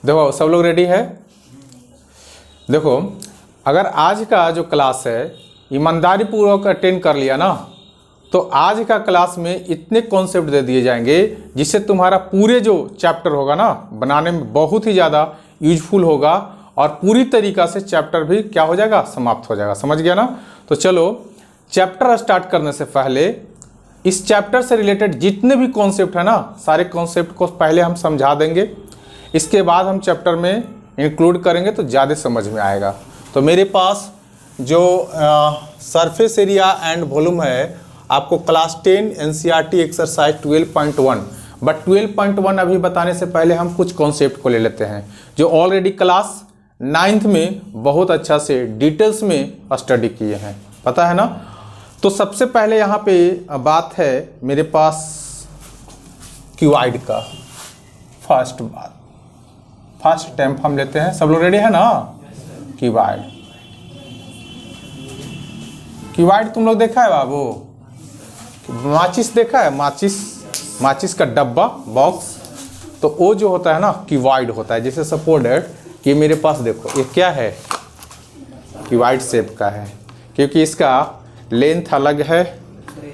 देखो सब लोग रेडी है। देखो अगर आज का जो क्लास है ईमानदारी पूर्वक अटेंड कर लिया ना, तो आज का क्लास में इतने कॉन्सेप्ट दे दिए जाएंगे जिससे तुम्हारा पूरे जो चैप्टर होगा ना बनाने में बहुत ही ज़्यादा यूजफुल होगा और पूरी तरीक़ा से चैप्टर भी क्या हो जाएगा, समाप्त हो जाएगा। समझ गया ना। तो चलो चैप्टर स्टार्ट करने से पहले इस चैप्टर से रिलेटेड जितने भी कॉन्सेप्ट है ना, सारे कॉन्सेप्ट को पहले हम समझा देंगे, इसके बाद हम चैप्टर में इंक्लूड करेंगे तो ज़्यादा समझ में आएगा। तो मेरे पास जो सरफेस एरिया एंड वॉल्यूम है, आपको क्लास 10 NCERT एक्सरसाइज 12.1, बट 12.1 अभी बताने से पहले हम कुछ कॉन्सेप्ट को ले लेते हैं जो ऑलरेडी क्लास 9th में बहुत अच्छा से डिटेल्स में स्टडी किए हैं, पता है ना। तो सबसे पहले यहाँ पे बात है मेरे पास क्यूबॉइड का। फर्स्ट स्टेप हम लेते हैं। सब लोग रेडी है ना। क्यूबॉइड तुम लोग देखा है बाबू? माचिस देखा है? माचिस का डब्बा, बॉक्स, तो वो जो होता है ना क्यूबॉइड होता है। जैसे सपोज दैट ये मेरे पास देखो, ये क्या है, क्यूबॉइड शेप का है, क्योंकि इसका लेंथ अलग है,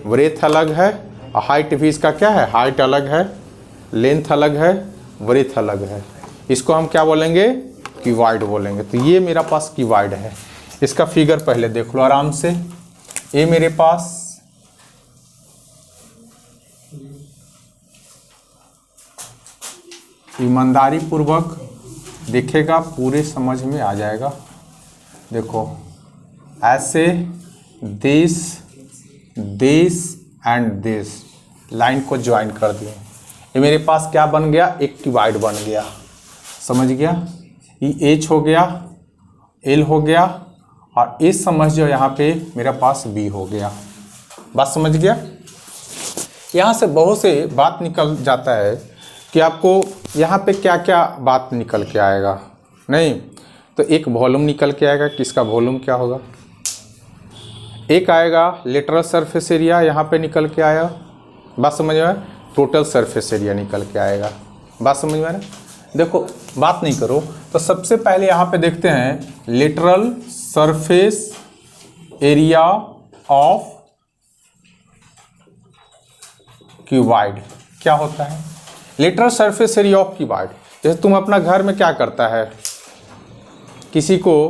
ब्रेथ अलग है और हाइट भी इसका क्या है, हाइट अलग है, लेंथ अलग है, ब्रेथ अलग है। इसको हम क्या बोलेंगे, क्यूबॉइड बोलेंगे। तो ये मेरा पास क्यूबॉइड है। इसका फिगर पहले देख लो आराम से। ये मेरे पास ईमानदारी पूर्वक देखेगा, पूरे समझ में आ जाएगा। देखो ऐसे दिस एंड दिस लाइन को ज्वाइन कर दिए, ये मेरे पास क्या बन गया, एक क्यूबॉइड बन गया। समझ गया। ये एच हो गया, एल हो गया और इस समझ जो यहाँ पे मेरा पास बी हो गया। बात समझ गया। यहाँ से बहुत से बात निकल जाता है कि आपको यहाँ पे क्या क्या बात निकल के आएगा। नहीं तो एक वॉल्यूम निकल के आएगा, किसका वॉल्यूम क्या होगा। एक आएगा लेटरल सरफेस एरिया, यहाँ पे निकल के आया। बात समझ में आया। टोटल सरफेस एरिया निकल के आएगा। बात समझ में आ रहा है। देखो बात नहीं करो तो सबसे पहले यहाँ पे देखते हैं lateral surface area of cuboid क्या होता है। Lateral surface area of cuboid, जैसे तुम अपना घर में क्या करता है, किसी को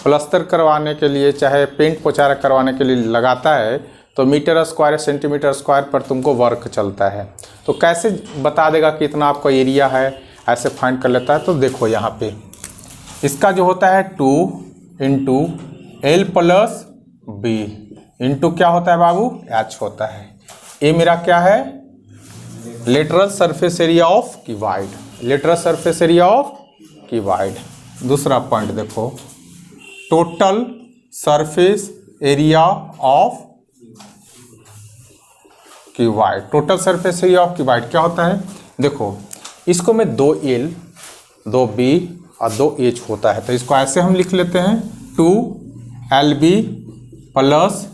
प्लास्टर करवाने के लिए चाहे पेंट पोचारा करवाने के लिए लगाता है तो मीटर स्क्वायर सेंटीमीटर स्क्वायर पर तुमको वर्क चलता है, तो कैसे बता देगा कि इतना आपका एरिया है, ऐसे फाइंड कर लेता है। तो देखो यहाँ पे इसका जो होता है 2 into L plus B into क्या होता है बाबू, एच होता है। ये मेरा क्या है, lateral surface area of cuboid, lateral surface area of cuboid. दूसरा पॉइंट देखो, total surface area of cuboid, total surface area of cuboid क्या होता है। देखो इसको में 2L 2B और 2H होता है, तो इसको ऐसे हम लिख लेते हैं 2LB plus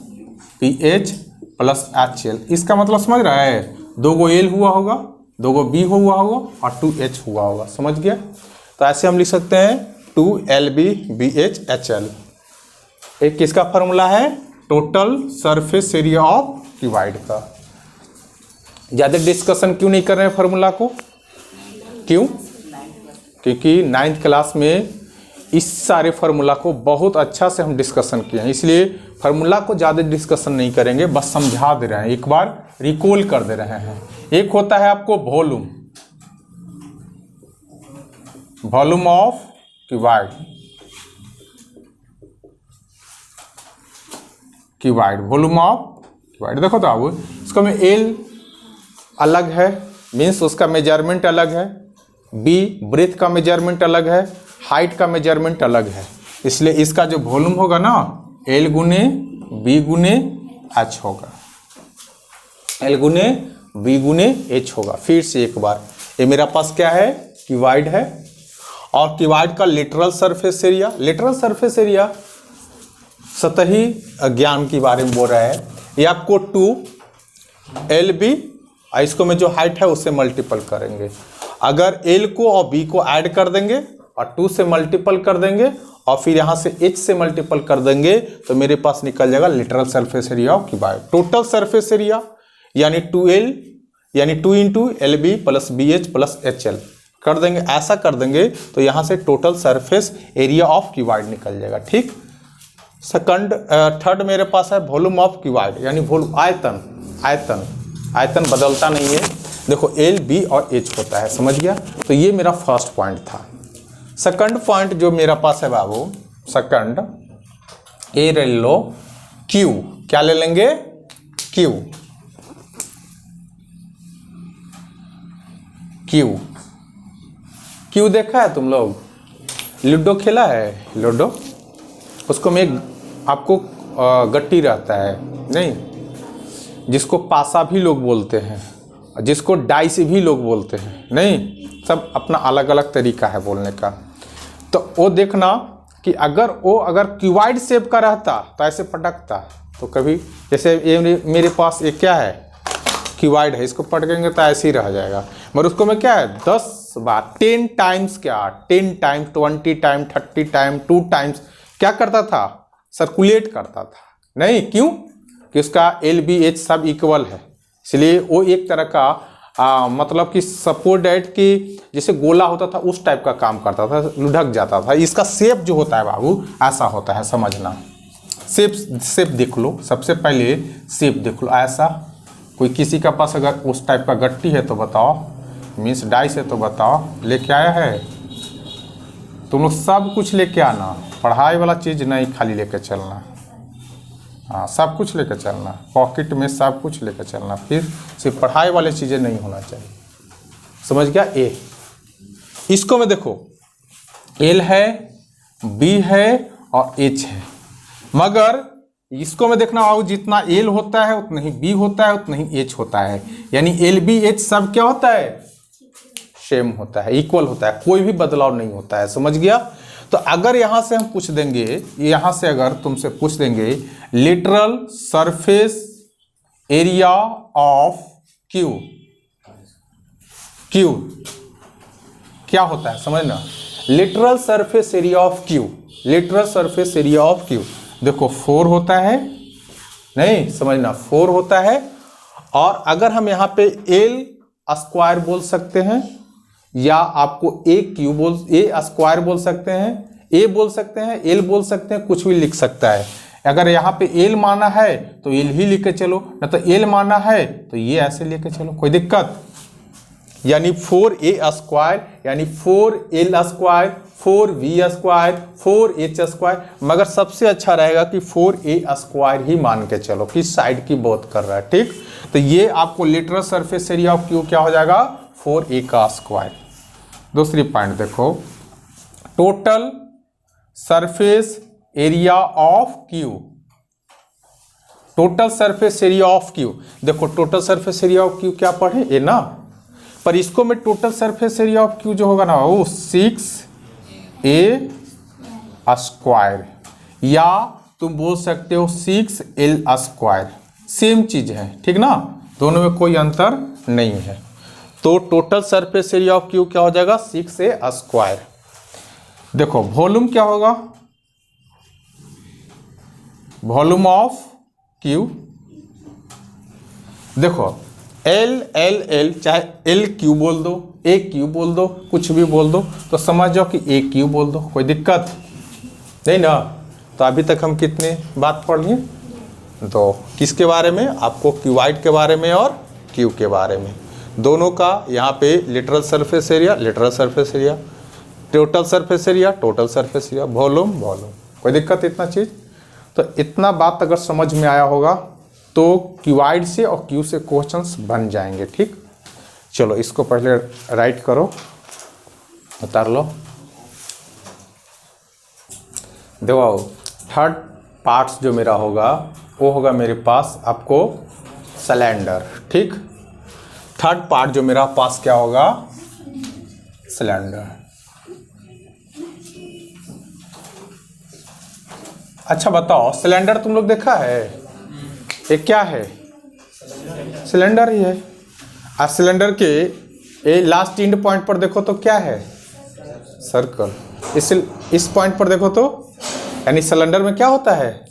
PH plus HL। इसका मतलब समझ रहा है, 2 गो L हुआ होगा, 2 गो B हुआ होगा और 2H हुआ होगा। समझ गया। तो ऐसे हम लिख सकते हैं 2LB BH HL। एक किसका फॉर्मूला है, total surface area of cuboid का। ज़्यादा डिस्कशन क्यों नहीं कर रहे हैं फार्मूला को, क्यों, क्योंकि 9th क्लास में इस सारे फार्मूला को बहुत अच्छा से हम डिस्कशन किए हैं, इसलिए फार्मूला को ज़्यादा डिस्कशन नहीं करेंगे, बस समझा दे रहे हैं, एक बार रिकॉल कर दे रहे हैं। एक होता है आपको volume, volume of cuboid, cuboid volume of cuboid. देखो तो अब इसको में एल अलग है, मीन्स उसका मेजरमेंट अलग है, बी ब्रेथ का मेजरमेंट अलग है, हाइट का मेजरमेंट अलग है, इसलिए इसका जो वॉल्यूम होगा ना एल गुने बी गुने एच होगा, एल गुने बी गुने एच होगा। फिर से एक बार, ये मेरा पास क्या है, क्यूबॉइड है और क्यूबॉइड का lateral surface area, lateral surface area सतही ज्ञान के बारे में बोल रहा है। ये आपको 2LB, इसको में जो हाइट है उससे मल्टीपल करेंगे अगर एल को और बी को ऐड कर देंगे और 2 से मल्टीपल कर देंगे और फिर यहाँ से एच से मल्टीपल कर देंगे तो मेरे पास निकल जाएगा literal surface area of cuboid. Total surface area यानी 2L यानी 2 into LB plus BH plus HL कर देंगे, ऐसा कर देंगे तो यहाँ से total surface area of cuboid निकल जाएगा। ठीक, थर्ड मेरे पास है वॉल्यूम ऑफ क्यूबॉइड यानी वॉल्यूम आयतन। आयतन बदलता नहीं है, देखो L, B और H होता है, समझ गया। तो ये मेरा फर्स्ट पॉइंट था। सेकंड पॉइंट जो मेरा पास है बाबू, सेकंड ए ले लो Q, क्या ले लेंगे Q। क्यू देखा है तुम लोग, लूडो खेला है लूडो, उसको में आपको गट्टी रहता है नहीं, जिसको पासा भी लोग बोलते हैं, जिसको डाइस भी लोग बोलते हैं नहीं, सब अपना अलग अलग तरीका है बोलने का। तो वो देखना कि अगर क्यूबॉइड शेप का रहता तो ऐसे पटकता, तो कभी जैसे ये मेरे पास ये क्या है क्यूबॉइड है, इसको पटकेंगे तो ऐसे ही रह जाएगा। मगर उसको में क्या है 10 बार 10 टाइम्स, क्या 10 टाइम 20 टाइम 30 टाइम 2 टाइम्स क्या करता था, सर्कुलेट करता था नहीं। क्यों कि उसका LBH सब इक्वल है, इसलिए वो एक तरह का मतलब कि सपोर्टेड की जैसे गोला होता था उस टाइप का काम करता था, लुढ़क जाता था। इसका शेप जो होता है बाबू ऐसा होता है, समझना। शेप देख लो, सबसे पहले शेप देख लो ऐसा। कोई किसी का पास अगर उस टाइप का गट्टी है तो बताओ, मीन्स डाइस है तो बताओ, लेके आया है। तुम लोग सब कुछ लेके आना, पढ़ाई वाला चीज़ नहीं खाली लेके चलना, हाँ सब कुछ लेके चलना, पॉकेट में सब कुछ लेके चलना, फिर सिर्फ पढ़ाई वाली चीज़ें नहीं होना चाहिए, समझ गया। ए इसको में देखो L है, B है और H है, मगर इसको में देखना आओ जितना L होता है उतना ही B होता है उतना ही H होता है, यानी LBH सब क्या होता है सेम होता है, इक्वल होता है, कोई भी बदलाव नहीं होता है, समझ गया। तो अगर यहाँ से हम पूछ देंगे, यहाँ से अगर तुमसे पूछ देंगे literal surface area of Q क्या होता है समझना, literal surface area of Q, literal surface area of Q देखो 4 होता है नहीं, समझना 4 होता है। और अगर हम यहाँ पे L स्क्वायर बोल सकते हैं या आपको A स्क्वायर बोल सकते हैं, A बोल सकते हैं, L बोल सकते हैं, कुछ भी लिख सकता है। अगर यहाँ पे L माना है तो L ही लिख के चलो, ना तो L माना है तो ये ऐसे लेके चलो, कोई दिक्कत। यानी 4A स्क्वायर यानी 4L square 4V square 4H square, मगर सबसे अच्छा रहेगा कि 4A स्क्वायर ही मान के चलो, किस साइड की बात कर रहा है। ठीक, तो ये आपको literal surface area of Q क्या हो जाएगा 4A का स्क्वायर। दूसरी पॉइंट देखो, total surface area of Q, total surface area of Q देखो, total surface area of Q क्या पढ़े ये ना, पर इसको में total surface area of Q जो होगा ना वो 6A स्क्वायर या तुम बोल सकते हो 6L स्क्वायर, सेम चीज है, ठीक ना, दोनों में कोई अंतर नहीं है। तो total surface area of Q क्या हो जाएगा 6A स्क्वायर। देखो वॉल्यूम क्या होगा, वॉल्यूम ऑफ Q देखो L चाहे LQ बोल दो, AQ बोल दो, कुछ भी बोल दो, तो समझ जाओ कि AQ बोल दो, कोई दिक्कत नहीं ना। तो अभी तक हम कितने बात पढ़ लिए, तो किसके बारे में, आपको क्यूबॉइड के बारे में और Q के बारे में, दोनों का यहाँ पे literal surface area, total surface area, volume, कोई दिक्कत इतना चीज़। तो इतना बात अगर समझ में आया होगा तो क्यूबॉइड से और Q से क्वेश्चंस बन जाएंगे। ठीक, चलो इसको पहले राइट करो, उतार लो। देखो थर्ड पार्ट्स जो मेरा होगा वो होगा मेरे पास आपको सिलेंडर। ठीक, थर्ड पार्ट जो मेरा पास क्या होगा सिलेंडर। अच्छा बताओ, सिलेंडर तुम लोग देखा है, ये क्या है सिलेंडर ही है। और सिलेंडर के ये लास्ट एंड पॉइंट पर देखो तो क्या है, सर्कल। इस पॉइंट पर देखो तो यानी सिलेंडर में क्या होता है,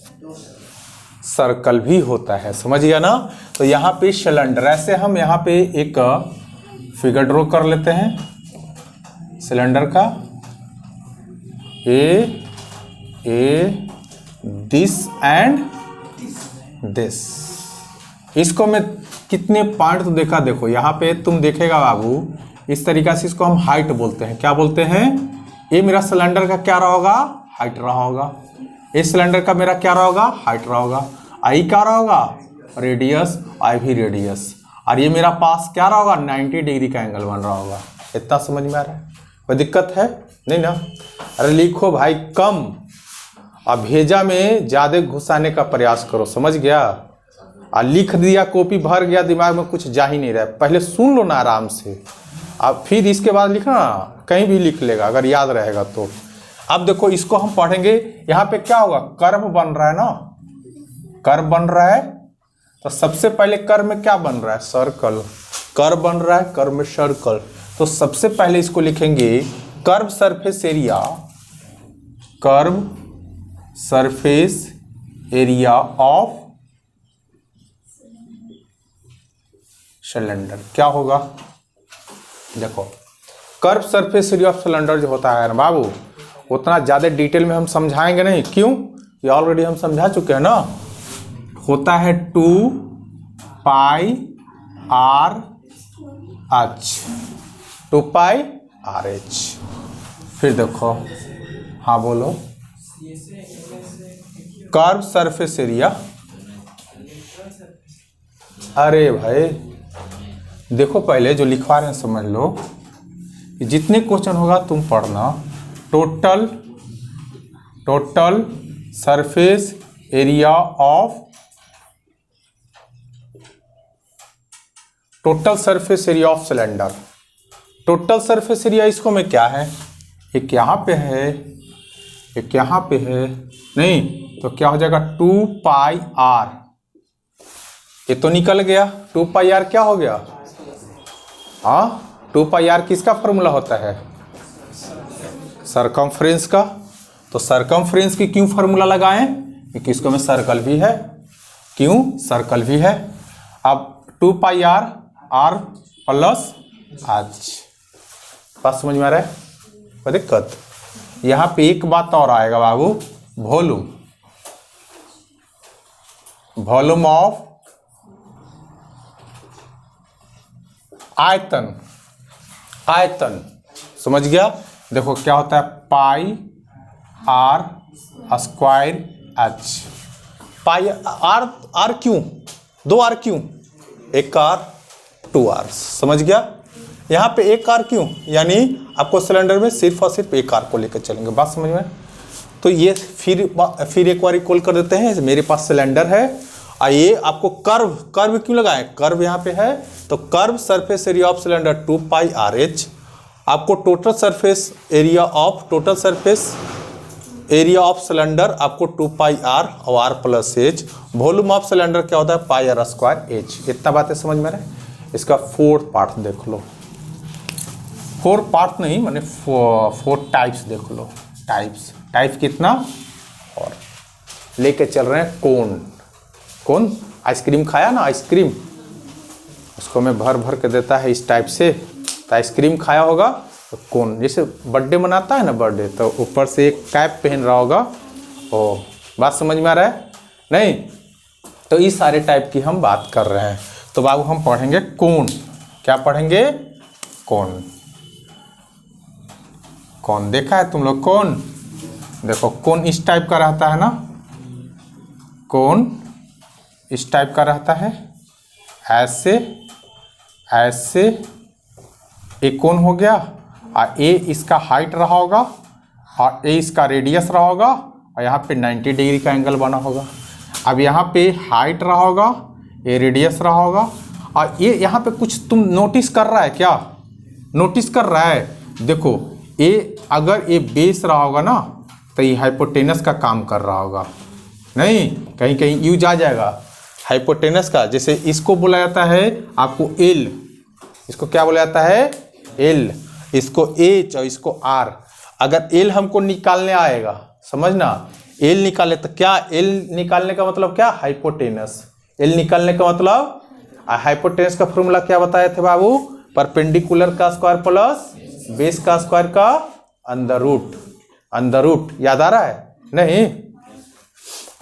सर्कल भी होता है, समझ गया ना। तो यहाँ पे सिलेंडर, ऐसे हम यहाँ पे एक फिगर ड्रॉ कर लेते हैं सिलेंडर का, ए दिस एंड दिस। इसको मैं कितने पॉइंट तो देखा, देखो यहाँ पे तुम देखेगा बाबू, इस तरीका से इसको हम हाइट बोलते हैं। क्या बोलते हैं, ये मेरा सिलेंडर का क्या रहा होगा, हाइट रहा होगा। इस सिलेंडर का मेरा क्या रहा होगा, हाइट रहा होगा। आई क्या रहा होगा, रेडियस, आई भी रेडियस। और ये मेरा पास क्या रहा होगा, 90 डिग्री का एंगल बन रहा होगा। इतना समझ में आ रहा है, कोई दिक्कत है नहीं ना। अरे लिखो भाई कम, अब भेजा में ज़्यादा घुसाने का प्रयास करो, समझ गया। और लिख दिया, कॉपी भर गया, दिमाग में कुछ जा ही नहीं रहा। पहले सुन लो ना आराम से, अब फिर इसके बाद लिखना, कहीं भी लिख लेगा अगर याद रहेगा तो। अब देखो इसको हम पढ़ेंगे, यहाँ पे क्या होगा, कर्व बन रहा है ना, कर्व बन रहा है। तो सबसे पहले कर्व में क्या बन रहा है, सर्कल। कर्व बन रहा है, कर्व में सर्कल। तो सबसे पहले इसको लिखेंगे curve surface area, curve surface area of cylinder. क्या होगा, देखो curve surface area of cylinder जो होता है ना बाबू, उतना ज़्यादा डिटेल में हम समझाएंगे नहीं, क्यों, ये ऑलरेडी हम समझा चुके हैं ना। होता है 2 pi R H, 2 pi R H. फिर देखो, हाँ बोलो, कर्व सरफेस एरिया। अरे भाई देखो, पहले जो लिखवा रहे हैं समझ लो, जितने क्वेश्चन होगा तुम पढ़ना। Total surface area of, total surface area of cylinder. Total surface area इसको में क्या है, एक यहाँ पे है, एक यहाँ पे है, नहीं तो क्या हो जाएगा 2 पाई आर। ये तो निकल गया, 2 पाई आर क्या हो गया, हाँ 2 पाई आर किसका फॉर्मूला होता है, सरकमफ्रेंस का। तो सरकमफ्रेंस की क्यों फार्मूला लगाएं, क्योंकि इसको में सर्कल भी है, क्यों सर्कल भी है। अब 2 pi R, are plus H, बात समझ में आ रहा है, कोई दिक्कत। यहाँ पे एक बात और आएगा बाबू, वॉल्यूम, वॉल्यूम ऑफ आयतन, आयतन समझ गया। देखो क्या होता है, pi are square H. Pi R, R क्यों, 2 आर क्यों, 1 आर 2 आर, समझ गया। यहाँ पे 1 आर क्यों, यानी आपको सिलेंडर में सिर्फ और सिर्फ 1 आर को लेकर चलेंगे, बात समझ में। तो ये फिर एक बार इक्वल कर देते हैं। मेरे पास सिलेंडर है, आइए आपको कर्व, कर्व क्यों लगाएं, कर्व यहाँ पे है, तो curve surface area of cylinder 2 pi R H. आपको total surface area of, total surface area of cylinder आपको 2 पाई आर और R plus H. Volume of cylinder क्या होता है, पाई आर स्क्वायर एच। इतना बातें समझ में रहे। इसका 4 पार्ट देख लो, 4 पार्ट नहीं माने 4 टाइप्स देख लो। टाइप्स कितना, और लेके चल रहे हैं कोन। कौन आइसक्रीम खाया ना, आइसक्रीम उसको मैं भर भर के देता है इस टाइप से, तो आइसक्रीम खाया होगा। तो कौन जैसे बर्थडे मनाता है ना, बर्थडे तो ऊपर से एक कैप पहन रहा होगा। ओ बात समझ में आ रहा है नहीं। तो इस सारे टाइप की हम बात कर रहे हैं। तो बाबू हम पढ़ेंगे कोन। क्या पढ़ेंगे, कोन। कौन देखा है तुम लोग, कौन देखो, कौन इस टाइप का रहता है ना, कौन इस टाइप का रहता है, ऐसे ऐसे एक कोण हो गया, और ए इसका हाइट रहा होगा, और ए इसका रेडियस रहा होगा, और यहाँ पे 90 डिग्री का एंगल बना होगा। अब यहाँ पे हाइट रहा होगा, ए रेडियस रहा होगा, और ये यहाँ पे कुछ तुम नोटिस कर रहा है क्या, नोटिस कर रहा है। देखो ए अगर ये बेस रहा होगा ना, तो ये हाइपोटेनस का काम कर रहा होगा, नहीं कहीं कहीं यूज आ जाएगा हाइपोटेनस का। जैसे इसको बोला जाता है आपको एल, इसको क्या बोला जाता है एल, इसको एच और इसको आर। अगर एल हमको निकालने आएगा, समझना, एल निकाले तो क्या, एल निकालने का मतलब क्या, हाइपोटेनस। एल निकालने का मतलब, हाइपोटेनस का फॉर्मूला क्या बताए थे बाबू, परपेंडिकुलर का स्क्वायर प्लस बेस का स्क्वायर का अंडर रूट। अंडर रूट याद आ रहा है? नहीं,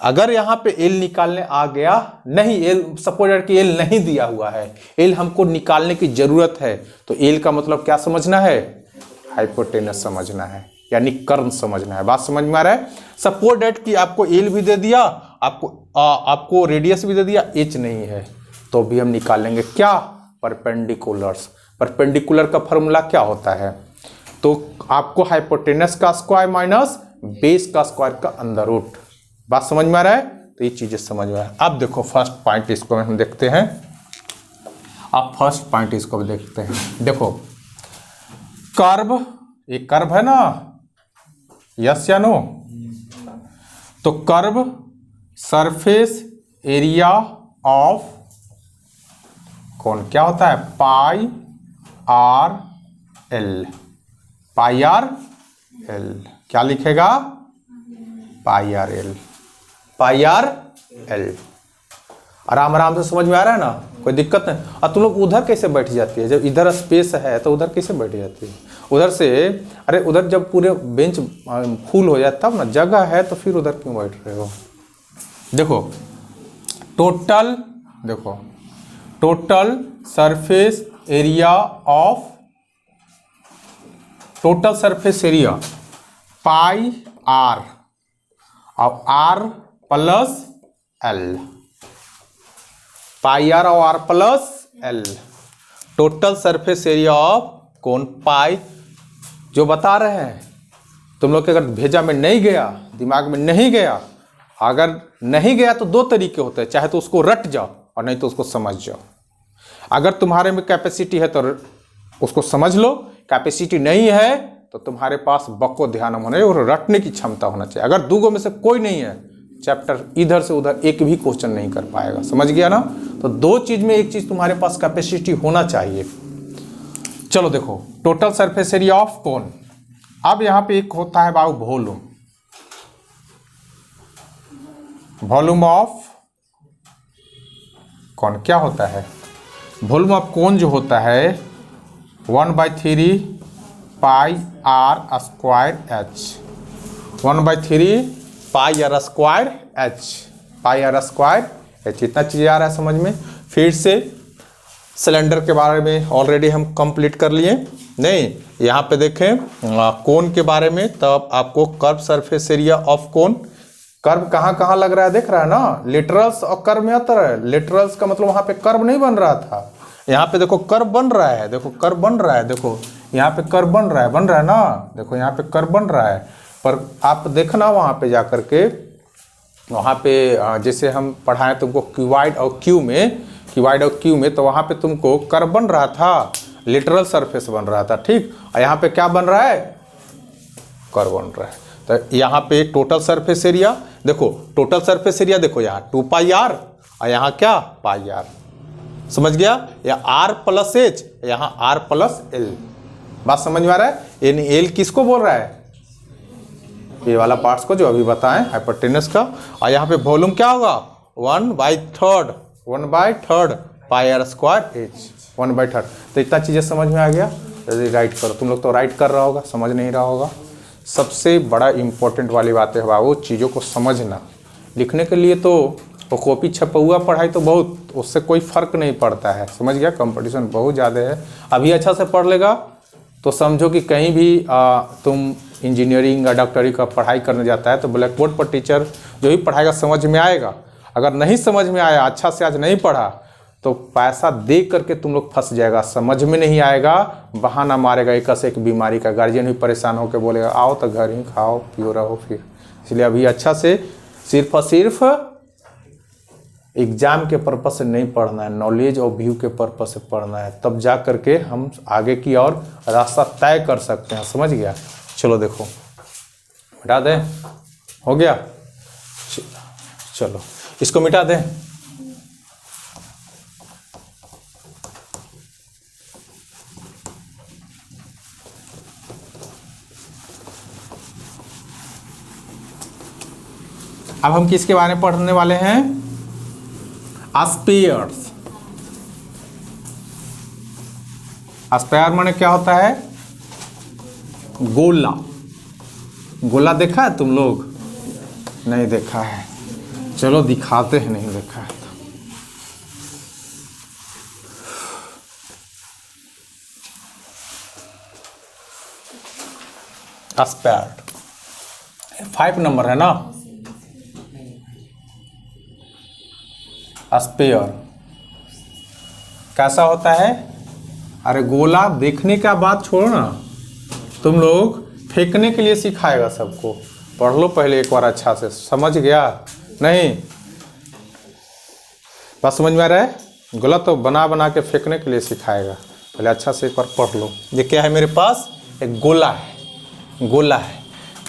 अगर यहाँ पे एल निकालने आ गया, नहीं एल, सपोज कि एल नहीं दिया हुआ है, एल हमको निकालने की जरूरत है, तो एल का मतलब क्या समझना है, हाइपोटेनस समझना है, यानी कर्ण समझना है। बात समझ में आ रहा है? सपोज डेट कि आपको एल भी दे दिया, आपको रेडियस भी दे दिया, एच नहीं है, तो भी हम निकालेंगे क्या, परपेंडिकुलर्स। परपेंडिकुलर का फॉर्मूला क्या होता है, तो आपको हाइपोटेनस का स्क्वायर माइनस बेस का स्क्वायर का अंडर रूट। बात समझ में आ रहा है? तो ये चीजें समझ में आ रहा है। अब देखो फर्स्ट पॉइंट इसको हम देखते हैं। अब फर्स्ट पॉइंट इसको भी देखते हैं। देखो कर्व, ये कर्व है ना, यस या नो? तो कर्व सरफेस एरिया ऑफ कौन क्या होता है, pi R L. Pi R L क्या लिखेगा, पाई R L, pi R L. आराम आराम से समझ में आ रहा है ना, कोई दिक्कत नहीं। और तुम लोग उधर कैसे बैठ जाती है, जब इधर स्पेस है तो उधर कैसे बैठ जाती है उधर से, अरे उधर जब पूरे बेंच फुल हो जाए तब ना, जगह है तो फिर उधर क्यों बैठ रहे हो। देखो टोटल, देखो total surface area of, total surface area pi R और R plus L, pi R और R plus L, total surface area of कौन, पाई। जो बता रहे हैं तुम लोग के, अगर भेजा में नहीं गया, दिमाग में नहीं गया, अगर नहीं गया तो दो तरीके होते हैं, चाहे तो उसको रट जाओ और नहीं तो उसको समझ जाओ। अगर तुम्हारे में कैपेसिटी है तो उसको समझ लो, कैपेसिटी नहीं है तो तुम्हारे पास बको ध्यान होना चाहिए और रटने की क्षमता होना चाहिए। अगर दो में से कोई नहीं है, चैप्टर इधर से उधर एक भी क्वेश्चन नहीं कर पाएगा, समझ गया ना? तो दो चीज में एक चीज तुम्हारे पास कैपेसिटी होना चाहिए। चलो देखो टोटल सरफेस एरिया ऑफ कौन। अब यहां पे एक होता है बाबू वॉल्यूम, वॉल्यूम ऑफ कौन क्या होता है, वॉल्यूम ऑफ कौन जो होता है 1/3 pi are square H, 1/3 pi are square H, pi are square H. इतना चीज़ें आ रहा है समझ में। फिर से सिलेंडर के बारे में ऑलरेडी हम कंप्लीट कर लिए, नहीं यहाँ पे देखें कोन के बारे में, तब आपको curve surface area of cone, curve कहाँ कहाँ लग रहा है देख रहा है ना, लिटरल्स और कर्व में आता है। लिटरल्स का मतलब वहाँ पे कर्व नहीं बन रहा था, यहाँ पे देखो कर्व बन रहा है, देखो कर्व बन रहा है, देखो यहाँ पे कर्व बन रहा है ना, देखो यहाँ पे कर्व बन रहा है। पर आप देखना वहाँ पे जा करके, वहाँ पे जैसे हम पढ़ाएं तुमको क्यूवाइड और क्यू में, क्यूवाइड और क्यू में, तो वहाँ पे तुमको कर्व बन रहा था, लिटरल सरफेस बन रहा था, ठीक। और यहाँ पे क्या बन रहा है, कर्व बन रहा है। तो यहाँ पे टोटल सरफेस एरिया देखो, टोटल सरफेस एरिया देखो यहाँ 2 पाई आर और यहाँ क्या पाई आर, समझ गया? या आर प्लस एच, यहाँ आर प्लस एल। बात समझ में आ रहा है? यानी एल किसको बोल रहा है, ये वाला पार्ट्स को जो अभी बताएं हाइपोटेनस का। और यहाँ पे वॉल्यूम क्या होगा 1/3 पाई आर स्क्वायर एच, 1/3। तो इतना चीज़ें समझ में आ गया। जल्दी राइट करो, तुम लोग तो राइट कर रहा होगा, समझ नहीं रहा होगा। सबसे बड़ा इम्पोर्टेंट वाली बात है बाबू, चीज़ों को समझना। लिखने के लिए तो वो कॉपी छपा हुआ पढ़ाई तो बहुत, उससे कोई फ़र्क नहीं पड़ता है, समझ गया? कंपटीशन बहुत ज़्यादा है। अभी अच्छा से पढ़ लेगा तो समझो कि कहीं भी तुम इंजीनियरिंग या डॉक्टरी का पढ़ाई करने जाता है तो ब्लैक बोर्ड पर टीचर जो भी पढ़ाएगा समझ में आएगा। अगर नहीं समझ में आया, अच्छा से आज नहीं पढ़ा, तो पैसा दे करके तुम लोग फंस जाएगा। समझ में नहीं आएगा, बहाना मारेगा एक से एक बीमारी का, गार्जियन भी परेशान होकर बोलेगा आओ तो घर ही खाओ पियो रहो फिर। इसलिए अभी अच्छा से सिर्फ और सिर्फ एग्जाम के पर्पज से नहीं पढ़ना है, नॉलेज और व्यू के पर्पज से पढ़ना है, तब जा करके हम आगे की और रास्ता तय कर सकते हैं, समझ गया? चलो देखो मिटा दें, हो गया? चलो इसको मिटा दें। अब हम किसके बारे में पढ़ने वाले हैं? स्फीयर्स। स्फीयर माने क्या होता है? गोला। गोला देखा है तुम लोग? नहीं देखा है, चलो दिखाते हैं, नहीं देखा है तो। स्फीयर 5 नंबर है ना। स्फीयर कैसा होता है? अरे गोला देखने का बात छोड़ो ना, तुम लोग फेंकने के लिए सिखाएगा सबको। पढ़ लो पहले एक बार अच्छा से, समझ गया? नहीं बात समझ में आ रहा है? गोला तो बना बना के फेंकने के लिए सिखाएगा, पहले अच्छा से एक बार पढ़ लो। ये क्या है मेरे पास? एक गोला है, गोला है।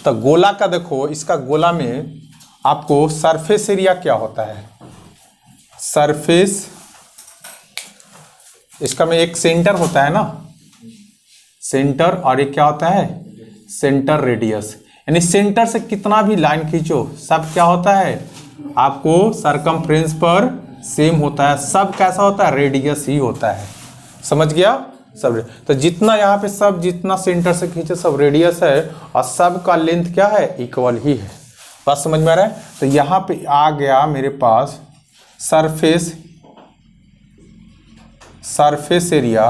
तो गोला का देखो, इसका गोला में आपको सरफेस एरिया क्या होता है? सरफेस, इसका में एक सेंटर होता है ना, सेंटर, और एक क्या होता है? Centre radius. यानी सेंटर से कितना भी लाइन खींचो सब क्या होता है? आपको सरकमफ्रेंस पर सेम होता है। सब कैसा होता है? रेडियस ही होता है। समझ गया? सब। तो जितना यहाँ पे सब जितना सेंटर से खींचे सब रेडियस है, और सब का लेंथ क्या है? इक्वल ही है। बात समझ में आ रहा है? तो यहाँ पे आ गया मेरे पास surface area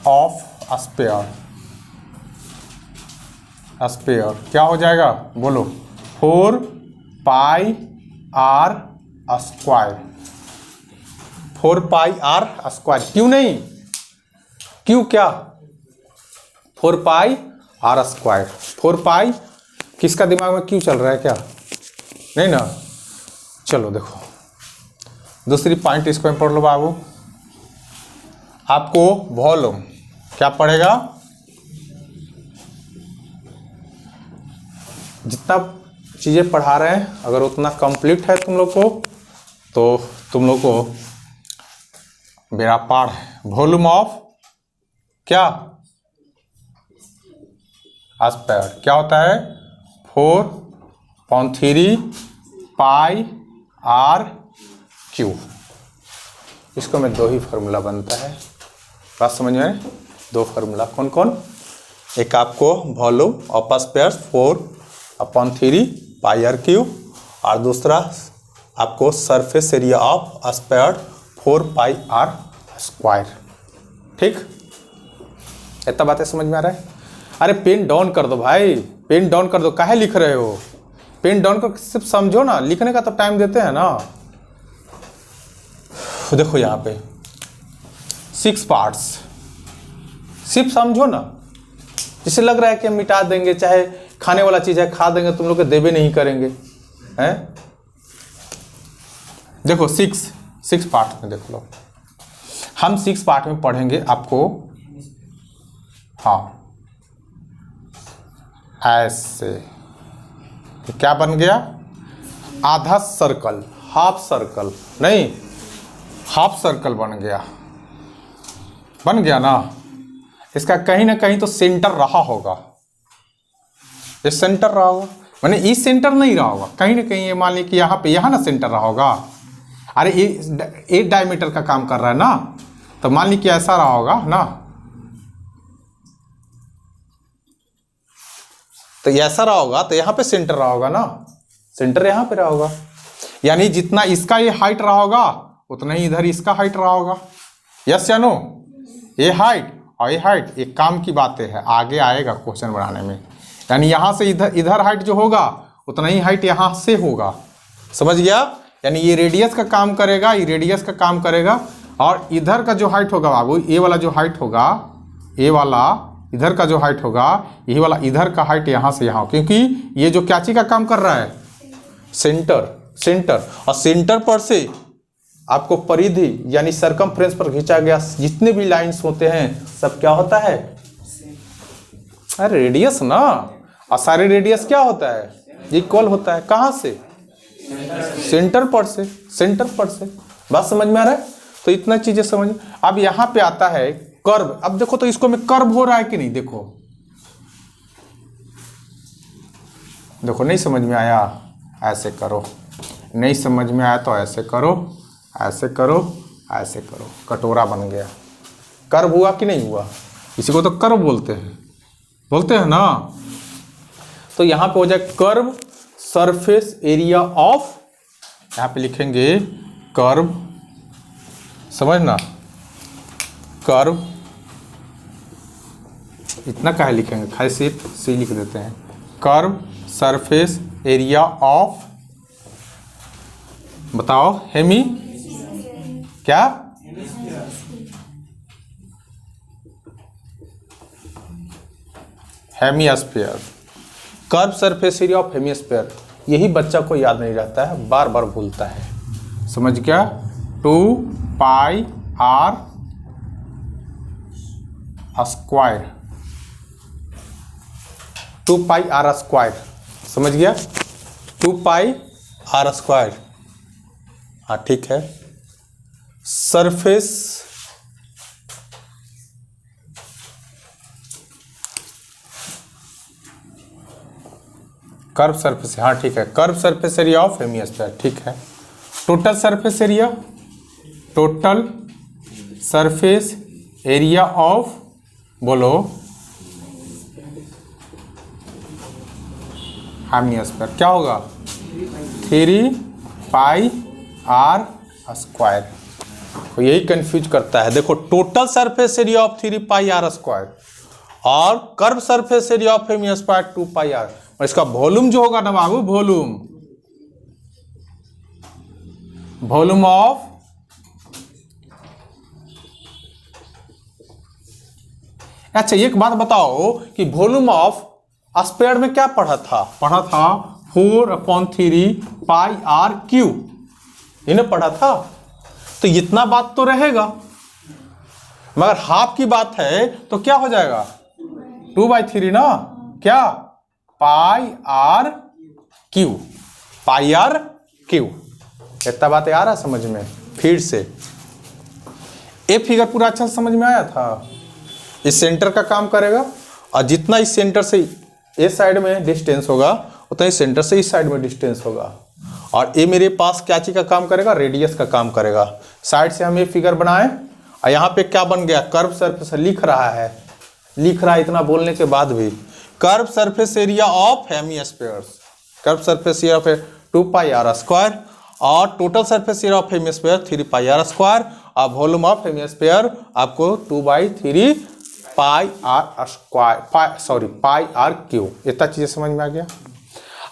of sphere. Sphere क्या हो जाएगा? बोलो। 4 pi are square. 4 pi are square. क्यों नहीं? क्यों क्या? 4 पाई आर स्क्वायर। 4 पाई किसका दिमाग में क्यों चल रहा है? क्या नहीं ना? चलो देखो दूसरी पॉइंट इसको पढ़ लो बाबू। आपको वॉल्यूम क्या पड़ेगा? जितना चीज़ें पढ़ा रहे हैं अगर उतना कंप्लीट है तुम लोग को, तो तुम लोग को मेरा पाठ है। वॉल्यूम ऑफ क्या? स्फीयर क्या होता है? 4/3 पाई आर क्यू। इसको में 2 ही फार्मूला बनता है। बात समझ में? 2 फार्मूला कौन कौन? एक आपको volume of sphere 4/3 pi are cube, और दूसरा आपको surface area of sphere 4 pi are square. ठीक, इतना बातें समझ में आ रहा है? अरे पेन डाउन कर दो भाई, पेन डाउन कर दो। काहे लिख रहे हो? पेन डाउन कर, सिर्फ समझो ना, लिखने का तो टाइम देते हैं ना। देखो यहाँ पे 6 पार्ट्स, सिर्फ समझो ना। जिसे लग रहा है कि हम मिटा देंगे, चाहे खाने वाला चीज है खा देंगे, तुम लोग को देवे नहीं करेंगे हैं। देखो 6 पार्ट में देख लो, हम 6 पार्ट में पढ़ेंगे आपको। हाँ ऐसे क्या बन गया? आधा सर्कल, हाफ सर्कल नहीं, हाफ सर्कल बन गया ना। इसका कहीं ना कहीं तो सेंटर रहा होगा, ये सेंटर रहा होगा, माने ये सेंटर नहीं रहा होगा, कहीं ना कहीं ये मान ली कि यहाँ पे, यहाँ ना सेंटर रहा होगा। अरे ये डायमीटर का काम कर रहा है ना, तो मान ली कि ऐसा रहा होगा ना, तो ये ऐसा रहा होगा, तो यहाँ पे सेंटर रहा होगा ना, सेंटर यहाँ पे रहा होगा। यानी जितना इसका ये हाइट रहा होगा उतना ही इधर इसका हाइट रहा होगा। यस या नो? ये हाइट और ये हाइट एक काम की बातें है, आगे आएगा क्वेश्चन बनाने में। यानी यहाँ से इधर हाइट जो होगा उतना ही हाइट यहाँ से होगा। समझ गया? यानी ये रेडियस का काम करेगा, ये रेडियस का काम करेगा, और इधर का जो हाइट होगा बाबू, ये वाला जो हाइट होगा, ये वाला इधर का जो हाइट होगा, यही वाला इधर का हाइट यहाँ से यहाँ, क्योंकि ये जो क्या चीज का काम कर रहा है? सेंटर। और सेंटर पर से आपको परिधि यानी सरकमफ्रेंस पर खींचा गया जितने भी लाइंस होते हैं सब क्या होता है? अरे रेडियस ना, और सारे रेडियस क्या होता है? इक्वल होता है। कहाँ से? सेंटर पर से। बात समझ में आ रहा है? तो इतना चीजें समझ। अब यहाँ पे आता है कर्व। अब देखो तो इसको में कर्व हो रहा है कि नहीं? देखो देखो नहीं समझ में आया, ऐसे करो, नहीं समझ में आया तो ऐसे करो, ऐसे करो, ऐसे करो, कटोरा बन गया। कर्व हुआ कि नहीं हुआ? इसी को तो कर्व बोलते हैं ना। तो यहाँ पे हो जाए कर्व सरफेस एरिया ऑफ, यहाँ पे लिखेंगे कर्व, समझना, कर्व, इतना काहे लिखेंगे, खाली सिर्फ सी लिख देते हैं, कर्व सरफेस एरिया ऑफ, बताओ हेमी, क्या? Hemisphere, curve surface area of hemisphere. यही बच्चा को याद नहीं रहता है, बार बार भूलता है, समझ गया? 2 pi are square, 2 pi are square, समझ गया? 2 पाई आर स्क्वायर, हाँ ठीक है। सरफेस कर्व सरफेस, हाँ ठीक है, curve surface area of hemisphere, ठीक है। Total surface area, total surface area of, बोलो, हेमिस्फीयर क्या होगा? 3 पाई आर स्क्वायर। तो यही कंफ्यूज करता है। देखो total surface area of 3 pi are square और curve surface area of hemisphere 2 pi R, और इसका वॉल्यूम जो होगा ना बाबू, वॉल्यूम ऑफ अच्छा एक बात बताओ कि वॉल्यूम ऑफ स्फीयर में क्या पढ़ा था? 4/3 पाई आर क्यू, इन्हें पढ़ा था। तो इतना बात तो रहेगा, मगर हाफ की बात है तो क्या हो जाएगा? 2/3 ना, क्या? Pi are cube, pi are cube. इतना बात आ रहा समझ में? फिर से ये फिगर पूरा अच्छा समझ में आया था? इस सेंटर का काम करेगा, और जितना इस सेंटर से इस साइड में डिस्टेंस होगा उतना इस सेंटर से इस साइड में डिस्टेंस होगा। और ये मेरे पास क्या चीज का काम करेगा? रेडियस का काम करेगा। साइड से हम ये फिगर बनाए और यहाँ पे क्या बन गया? कर्व सरफेस लिख रहा है इतना बोलने के बाद भी। Curve surface area of hemisphere, curve surface area of 2 pi are square, और total surface area of hemisphere 3 pi are square, और वॉल्यूम ऑफ हेमिस्फीयर आपको 2/3 pi are square, pi are cube. इतना चीजें समझ में आ गया?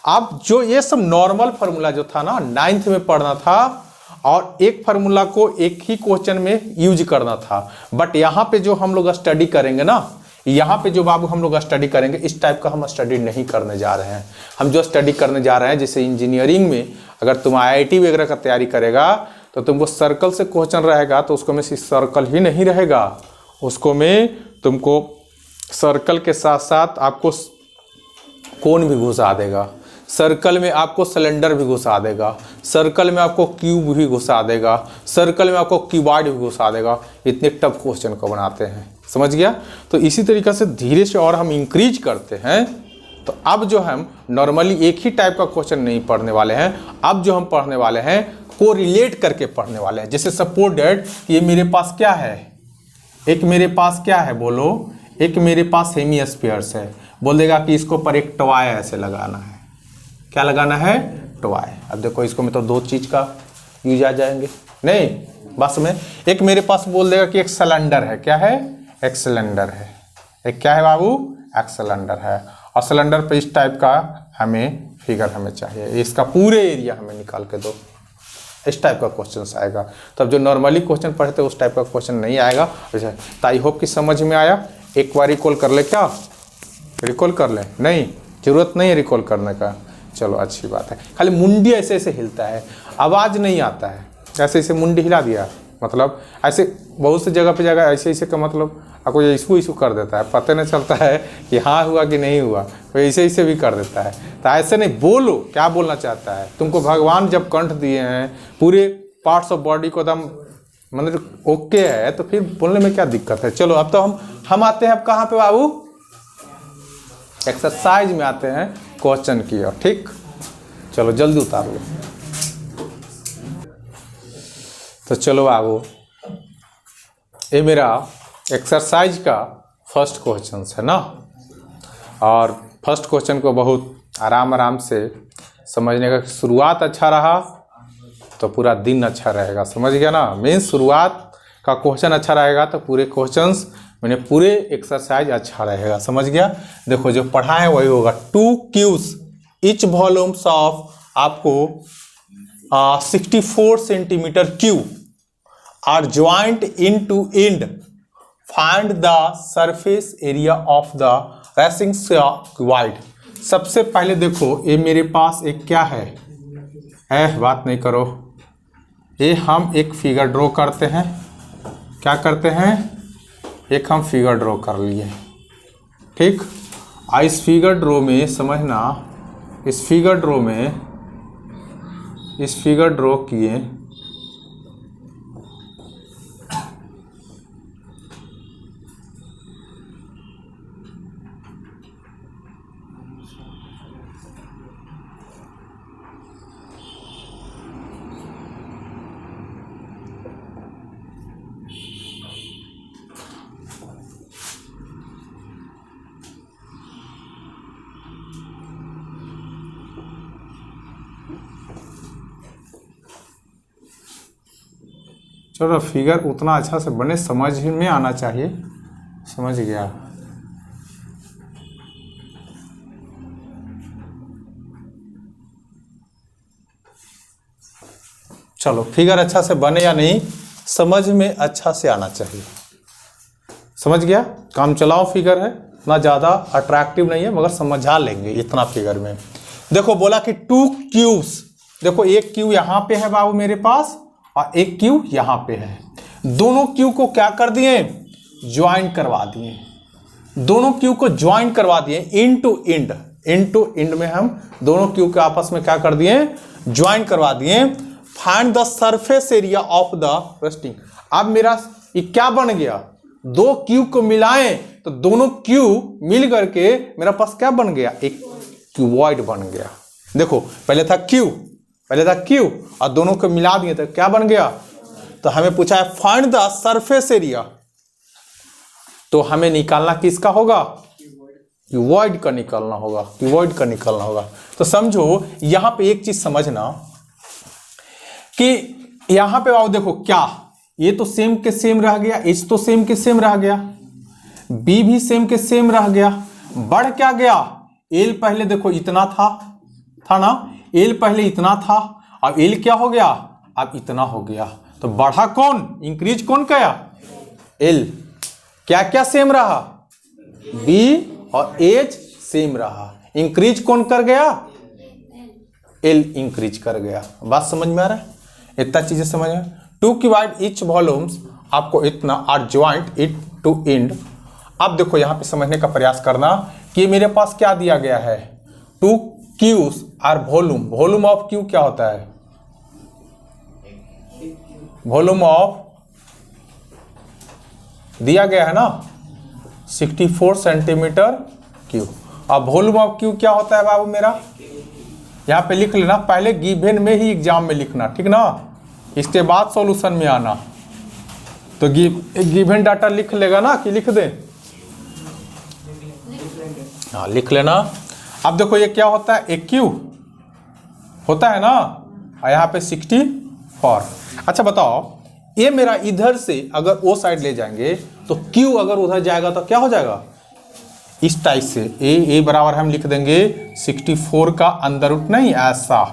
अब जो ये सब नॉर्मल फार्मूला जो था ना 9th में पढ़ना था, और एक फार्मूला को एक ही क्वेश्चन में यूज करना था। बट यहाँ पे जो हम लोग स्टडी करेंगे ना, यहाँ पे जो बाबू हम लोग स्टडी करेंगे, इस टाइप का हम स्टडी नहीं करने जा रहे हैं। हम जो स्टडी करने जा रहे हैं, जैसे इंजीनियरिंग में अगर तुम IIT वगैरह का तैयारी करेगा तो तुमको सर्कल से क्वेश्चन रहेगा, तो उसको में सिर्फ सर्कल ही नहीं रहेगा, उसको में तुमको सर्कल के साथ साथ आपको कोन भी घुसा देगा, सर्कल में आपको सिलेंडर भी घुसा देगा, सर्कल में आपको क्यूब भी घुसा देगा, सर्कल में आपको क्यूबॉइड भी घुसा देगा। इतने टफ क्वेश्चन को बनाते हैं, समझ गया? तो इसी तरीक़े से धीरे से और हम इंक्रीज करते हैं। तो अब जो हम नॉर्मली एक ही टाइप का क्वेश्चन नहीं पढ़ने वाले हैं, अब जो हम पढ़ने वाले हैं को रिलेट करके पढ़ने वाले हैं। जैसे सपोज डेट ये मेरे पास क्या है, एक मेरे पास क्या है बोलो, एक मेरे पास हेमिस्फीयर्स है, बोल देगा कि इसको पर एक टॉय ऐसे लगाना है। क्या लगाना है? टॉय। अब देखो इसको में तो दो चीज का यूज आ जाएंगे, नहीं बस में एक मेरे पास बोल देगा कि एक सिलेंडर है। क्या है? एक सिलेंडर है। एक क्या है बाबू? एक सिलेंडर है। और सिलेंडर पे इस टाइप का हमें फिगर हमें चाहिए, इसका पूरे एरिया हमें निकाल के दो। इस टाइप का क्वेश्चन आएगा। तो अब जो नॉर्मली क्वेश्चन पढ़ते उस टाइप का क्वेश्चन नहीं आएगा। तो आई होप कि समझ में आया। एक बार रिकॉल कर ले, क्या रिकॉल कर ले? नहीं, जरूरत नहीं है रिकॉल करने का। चलो अच्छी बात है। खाली मुंडी ऐसे ऐसे हिलता है, आवाज़ नहीं आता है। ऐसे ऐसे मुंडी हिला दिया, मतलब ऐसे बहुत सी जगह पे ऐसे ऐसे का मतलब आपको इशू इशू कर देता है, पता नहीं चलता है कि हाँ हुआ कि नहीं हुआ। कोई ऐसे ऐसे भी कर देता है। तो ऐसे नहीं, बोलो क्या बोलना चाहता है। तुमको भगवान जब कंठ दिए हैं, पूरे पार्ट्स ऑफ बॉडी को एकदम मतलब ओके है, तो फिर बोलने में क्या दिक्कत है। चलो अब तो हम आते हैं अब कहाँ पे बाबू? एक्सरसाइज में आते हैं। क्वेश्चन की ओर। ठीक, चलो जल्दी उतार लो। तो चलो बाबू, ये मेरा एक्सरसाइज का फर्स्ट क्वेश्चन है ना, और फर्स्ट क्वेश्चन को बहुत आराम से समझने का, शुरुआत अच्छा रहा तो पूरा दिन अच्छा रहेगा, समझ गया ना। मेन शुरुआत का क्वेश्चन अच्छा रहेगा तो पूरे क्वेश्चंस मैंने पूरे एक्सरसाइज अच्छा रहेगा, समझ गया। देखो जो पढ़ा है वही होगा। 2 क्यूब्स इच वॉल्यूम्स ऑफ आपको 64 centimetre cube are joined in to end, find the surface area of the resulting cuboid. सबसे पहले देखो ये मेरे पास एक क्या है, बात नहीं करो, ये हम एक फिगर ड्रॉ करते हैं। क्या करते हैं, एक हम फिगर ड्रॉ कर लिए। ठीक, इस फिगर ड्रॉ में समझना, इस फिगर ड्रॉ किए, चलो फिगर उतना अच्छा से बने, समझ में आना चाहिए, समझ गया। चलो फिगर अच्छा से बने या नहीं, समझ में अच्छा से आना चाहिए, समझ गया। काम चलाओ फिगर है, इतना ज़्यादा अट्रैक्टिव नहीं है मगर समझा लेंगे इतना फिगर में। देखो बोला कि 2 क्यूब्स, देखो एक क्यूब यहाँ पे है बाबू मेरे पास और एक क्यू यहाँ पे है। दोनों क्यू को क्या कर दिए, ज्वाइन करवा दिए। दोनों क्यू को ज्वाइन करवा दिए इन टू इंड में हम दोनों क्यू के आपस में क्या कर दिए, ज्वाइन करवा दिए। Find the surface area of the resting. अब मेरा ये क्या बन गया, दो क्यू को मिलाएं तो दोनों क्यू मिल करके मेरा पास क्या बन गया, एक क्यूबॉइड बन गया। देखो पहले था क्यू और दोनों को मिला दिए तो क्या बन गया। तो हमें पूछा है फाइंड द सरफेस एरिया, तो हमें निकालना किसका होगा, क्यूबॉइड का निकालना होगा। तो समझो यहां पे एक चीज समझना कि यहां पे आओ, देखो क्या ये तो सेम के सेम रह गया, एच तो सेम के सेम रह गया, बी भी सेम के सेम रह गया। बढ़ क्या गया, एल पहले देखो इतना था ना, एल पहले इतना था, अब एल क्या हो गया, अब इतना हो गया। तो बढ़ा कौन, इंक्रीज कौन किया, एल। क्या क्या सेम रहा, बी और एच सेम रहा। इंक्रीज कौन कर गया, एल इंक्रीज कर गया। बात समझ में आ रहा है, इतना चीजें समझ में। 2 क्यूबॉइड ईच वॉल्यूम्स आपको इतना are joined it to end. अब देखो यहां पे समझने का प्रयास करना कि मेरे पास क्या दिया गया है, 2 cubes are volume of cube क्या होता है, वॉल्यूम ऑफ दिया गया है ना 64 सेंटीमीटर क्यूब। अब वॉल्यूम ऑफ क्यू क्या होता है बाबू मेरा, यहां पे लिख लेना, पहले गिवन में ही एग्जाम में लिखना, ठीक ना, इसके बाद सॉल्यूशन में आना। तो गिवन डाटा लिख लेगा ना कि लिख दे, हाँ लिख लेना। अब देखो ये क्या होता है, एक क्यू होता है ना, और यहाँ पे 64। अच्छा बताओ, ये मेरा इधर से अगर वो साइड ले जाएंगे तो क्यू अगर उधर जाएगा तो क्या हो जाएगा, इस टाइप से ए बराबर हम लिख देंगे 64 का अंदर रूट नहीं, ऐसा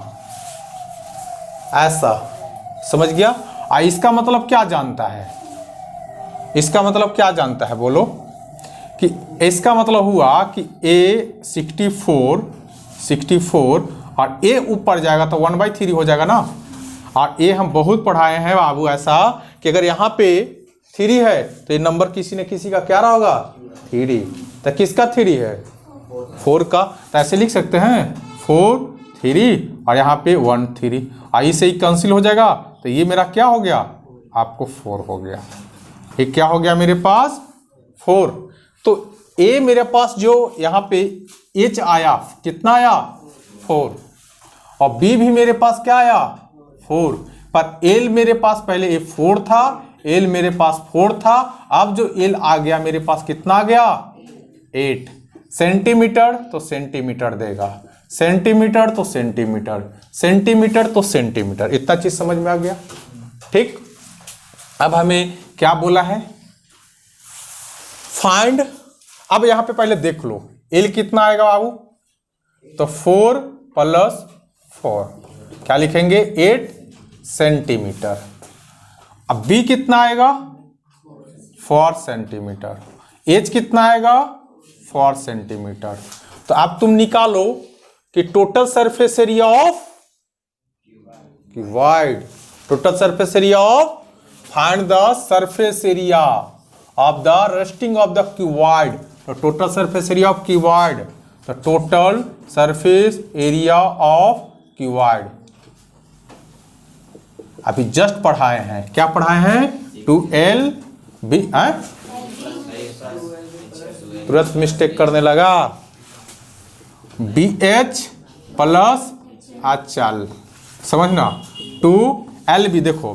समझ गया। इसका मतलब क्या जानता है, इसका मतलब क्या जानता है बोलो, कि इसका मतलब हुआ कि ए 64 और ए ऊपर जाएगा तो 1/3 हो जाएगा ना। और ए हम बहुत पढ़ाए हैं बाबू ऐसा कि अगर यहाँ पे 3 है तो ये नंबर किसी न किसी का क्या रहा होगा, 3। तो किसका 3 है, 4 का। तो ऐसे लिख सकते हैं 4 3 और यहाँ पे 1 3, आई से ही कैंसिल हो जाएगा। तो ये मेरा क्या हो गया, आपको 4 हो गया। ये क्या हो गया मेरे पास 4। तो ए मेरे पास जो यहाँ पे एच आया, कितना आया 4, और बी भी मेरे पास क्या आया 4, पर एल मेरे पास पहले ये 4 था, एल मेरे पास 4 था, अब जो एल आ गया मेरे पास कितना आ गया 8 सेंटीमीटर, तो सेंटीमीटर देगा, सेंटीमीटर तो सेंटीमीटर, सेंटीमीटर तो सेंटीमीटर, इतना चीज समझ में आ गया। ठीक, अब हमें क्या बोला है फाइंड, अब यहां पे पहले देख लो एल कितना आएगा बाबू, तो 4 + 4 क्या लिखेंगे 8 सेंटीमीटर। अब बी कितना आएगा 4 सेंटीमीटर, एच कितना आएगा 4 सेंटीमीटर। तो अब तुम निकालो कि total surface area of cuboid, total surface area of, find the surface area of the resting of the cuboid, तो total surface area of cuboid, तो total surface area of cuboid अभी जस्ट पढ़ाए हैं, क्या पढ़ाए हैं 2LB, तुरंत mistake करने लगा, BH प्लस HL, समझना 2LB, देखो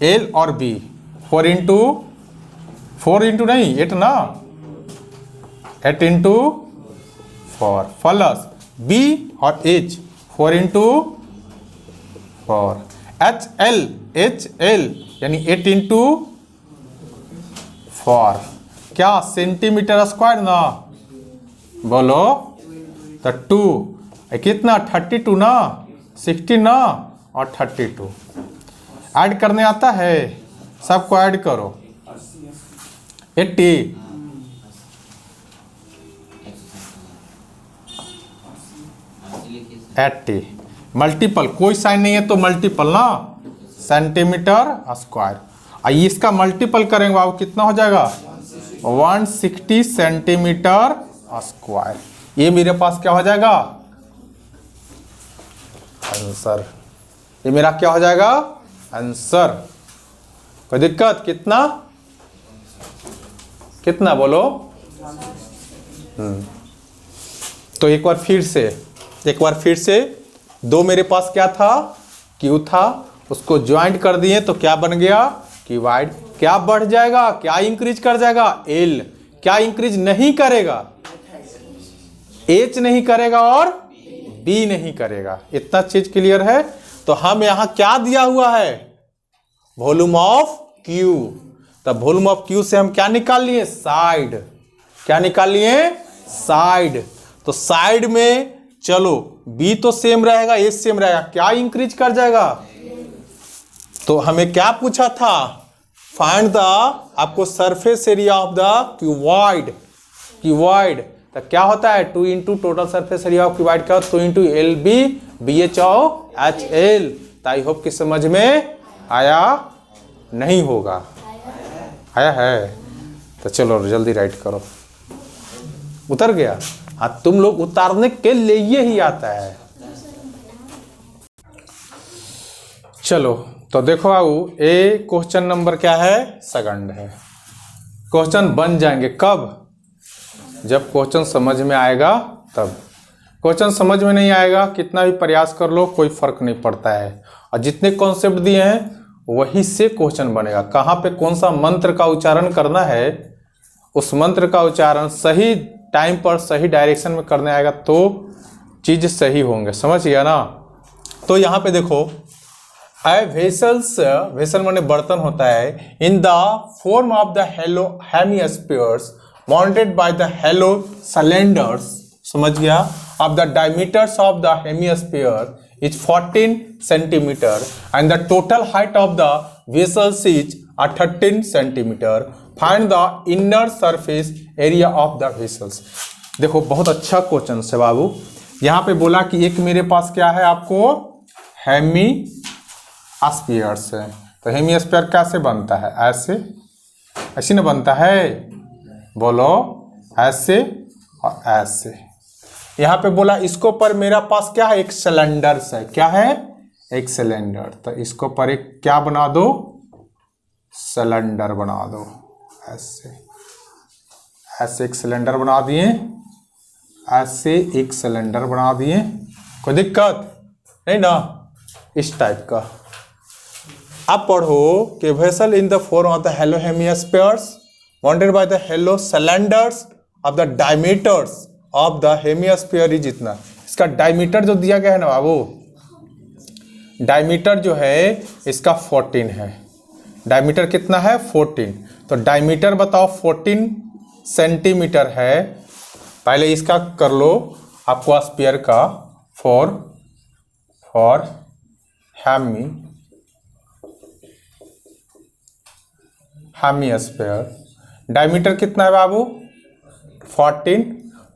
L और B 4 इंटू नहीं 8 ना, 8 इंटू 4 प्लस B और H 4 इंटू 4, HL यानी 8 इंटू 4 क्या सेंटीमीटर स्क्वायर ना, बोलो तो 2 कितना 32 ना, 60 ना और 32, ऐड करने आता है, सबको ऐड करो 80 मल्टीपल, कोई साइन नहीं है तो मल्टीपल ना, सेंटीमीटर स्क्वायर, आइए इसका मल्टीपल करेंगे बाबू कितना हो जाएगा 160 सेंटीमीटर स्क्वायर, ये मेरे पास क्या हो जाएगा आंसर, ये मेरा क्या हो जाएगा आंसर। कोई दिक्कत, कितना कितना बोलो। तो एक बार फिर से दो मेरे पास क्या था क्यू था, उसको ज्वाइंट कर दिए तो क्या बन गया क्यूबॉइड। क्या बढ़ जाएगा, क्या इंक्रीज कर जाएगा एल, क्या इंक्रीज नहीं करेगा एच नहीं करेगा और बी नहीं करेगा, इतना चीज क्लियर है। तो हम यहां क्या दिया हुआ है वॉल्यूम ऑफ क्यू, तब वॉल्यूम ऑफ क्यू से हम क्या निकाल लिए साइड, क्या निकाल लिए साइड, तो साइड में चलो बी तो सेम रहेगा ए सेम रहेगा, क्या इंक्रीज कर जाएगा। तो हमें क्या पूछा था फाइंड द आपको surface area of the cuboid, cuboid तो क्या होता है 2 into total surface area of cuboid का 2 into L B B H O H L. I hope कि समझ में आया, नहीं होगा आया है तो चलो जल्दी राइट करो, उतर गया। हाँ तुम लोग उतारने के लिए ही आता है। चलो तो देखो बाबू ए क्वेश्चन नंबर क्या है सेकंड है। क्वेश्चन बन जाएंगे कब, जब क्वेश्चन समझ में आएगा तब। क्वेश्चन समझ में नहीं आएगा कितना भी प्रयास कर लो कोई फर्क नहीं पड़ता है, और जितने कॉन्सेप्ट दिए हैं वही से क्वेश्चन बनेगा। कहाँ पे कौन सा मंत्र का उच्चारण करना है, उस मंत्र का उच्चारण सही टाइम पर सही डायरेक्शन में करने आएगा तो चीज सही होंगे, समझ गया ना। तो यहाँ पे देखो ए वेसल्स, वेसल माने बर्तन होता है, in the form of the hello hemispheres mounted by the hello cylinders, समझ गया, of the diameters of the hemisphere is 14 centimeter and the total height of the vessels is 13 centimeter. Find the inner surface area of the vessels. देखो बहुत अच्छा question है बाबू। यहाँ पे बोला कि एक मेरे पास क्या है आपको हेमिस्फीयर्स है, तो हेमिस्फीयर कैसे बनता है, ऐसे ऐसे ना बनता है, बोलो ऐसे और ऐसे। यहाँ पे बोला इसको पर मेरा पास क्या है एक सिलेंडर है, क्या है एक सिलेंडर, तो इसको पर एक क्या बना दो सिलेंडर बना दो, ऐसे ऐसे एक सिलेंडर बना दिए ऐसे एक सिलेंडर बना दिए, कोई दिक्कत नहीं ना, इस टाइप का। अब पढ़ो कि vessel in the form of the hello hemispheres bounded by the hello cylinders of the diameters of the hemisphere is इतना। इसका डायमीटर जो दिया गया है ना बाबू, डायमीटर जो है इसका 14 है। डायमीटर कितना है? 14। तो डायमीटर बताओ 14 सेंटीमीटर है। पहले इसका कर लो आपको स्फीयर का, फॉर हेमिस्फीयर डायमीटर कितना है बाबू? 14।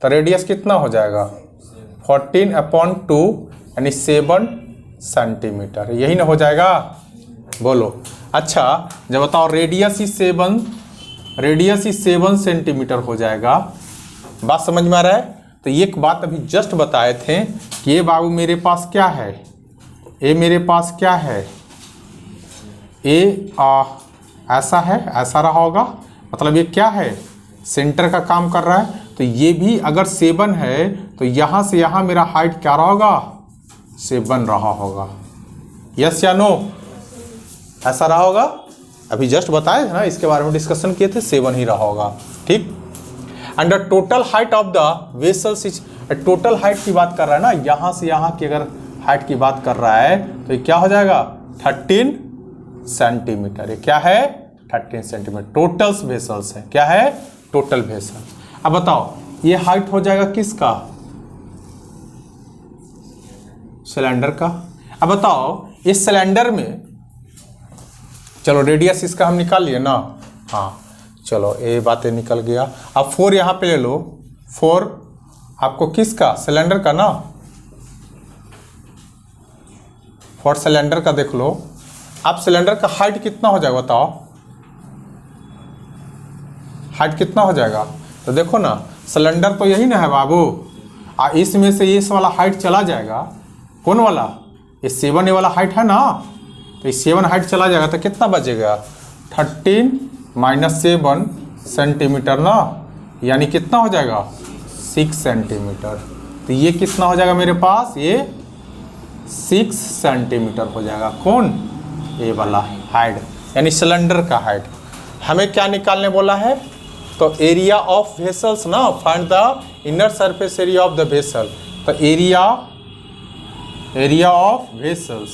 तो रेडियस कितना हो जाएगा? 14/2 यानी 7 सेंटीमीटर, यही ना हो जाएगा? बोलो। अच्छा जब बताओ रेडियस ही 7 सेंटीमीटर हो जाएगा। बात समझ में आ रहा है? तो एक बात अभी जस्ट बताए थे कि ये बाबू मेरे पास क्या है, ये मेरे पास क्या है, ये ऐसा है, ऐसा रहा होगा, मतलब ये क्या है, सेंटर का काम कर रहा है। तो ये भी अगर 7 है तो यहाँ से यहाँ मेरा हाइट क्या रहा होगा? 7 रहा होगा। यस या नो? ऐसा रहा होगा? अभी जस्ट बताए थे ना, इसके बारे में डिस्कशन किए थे, 7 ही रहा होगा। ठीक। And the total height of the vessels is, total height की बात कर रहा है ना, यहाँ से यहाँ की अगर हाइट की बात कर रहा है तो ये क्या हो जाएगा? 13 सेंटीमीटर। ये क्या है? 13 सेंटीमीटर। टोटल वेसल्स है, क्या है? Total vessel. अब बताओ ये हाइट हो जाएगा किसका? सिलेंडर का। अब बताओ इस सिलेंडर में, चलो रेडियस इसका हम निकाल लिए ना, हाँ चलो ये बातें निकल गया। अब 4 यहाँ पे ले लो, 4 आपको किसका? सिलेंडर का ना, 4 सिलेंडर का देख लो। अब सिलेंडर का हाइट कितना हो जाएगा बताओ? हाइट कितना हो जाएगा? तो देखो ना, सिलेंडर तो यही ना है बाबू, इसमें से इस वाला हाइट चला जाएगा। कौन वाला? ये 7 ये वाला हाइट है ना, तो ये 7 हाइट चला जाएगा तो कितना बचेगा? 13 - 7 सेंटीमीटर ना, यानी कितना हो जाएगा? 6 सेंटीमीटर। तो ये कितना हो जाएगा मेरे पास? ये 6 सेंटीमीटर हो जाएगा। कौन? ये वाला हाइट, यानी सिलेंडर का हाइट। हमें क्या निकालने बोला है? तो एरिया ऑफ वेसल्स ना, find the inner surface area of the vessel. तो area of vessels,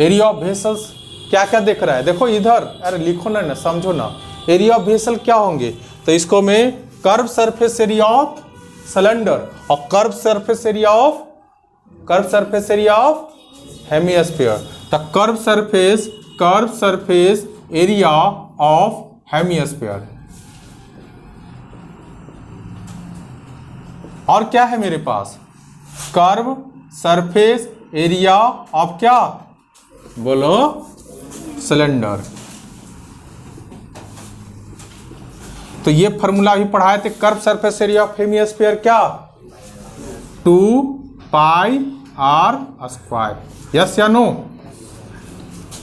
area of vessels क्या क्या देख रहा है? देखो इधर, अरे लिखो ना, समझो ना। एरिया ऑफ वेसल क्या होंगे? तो इसको मैं curve surface area of cylinder और curve surface area of hemisphere. तो curve surface area of hemisphere. और क्या है मेरे पास? कर्व सरफेस एरिया ऑफ क्या? बोलो, सिलेंडर। तो ये फॉर्मूला भी पढ़ाए थे, curve surface area of hemisphere क्या? 2πr²। यस या नो?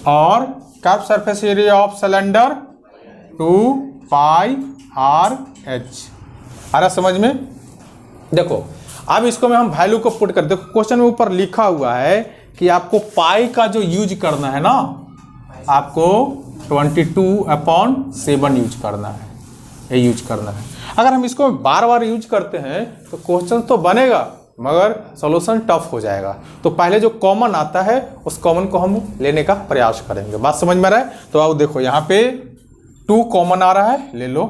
और curve surface area of cylinder 2πrh। आ रहा समझ में? देखो अब इसको में हम वैल्यू को पुट कर, देखो क्वेश्चन में ऊपर लिखा हुआ है कि आपको पाई का जो यूज करना है ना, आपको 22/7 यूज करना है, ये यूज करना है। अगर हम इसको बार बार यूज करते हैं तो क्वेश्चन तो बनेगा मगर सॉल्यूशन टफ हो जाएगा। तो पहले जो कॉमन आता है उस कॉमन को हम लेने का प्रयास करेंगे। बात समझ में आ रहा है? तो आओ देखो, यहाँ पे 2 कॉमन आ रहा है, ले लो।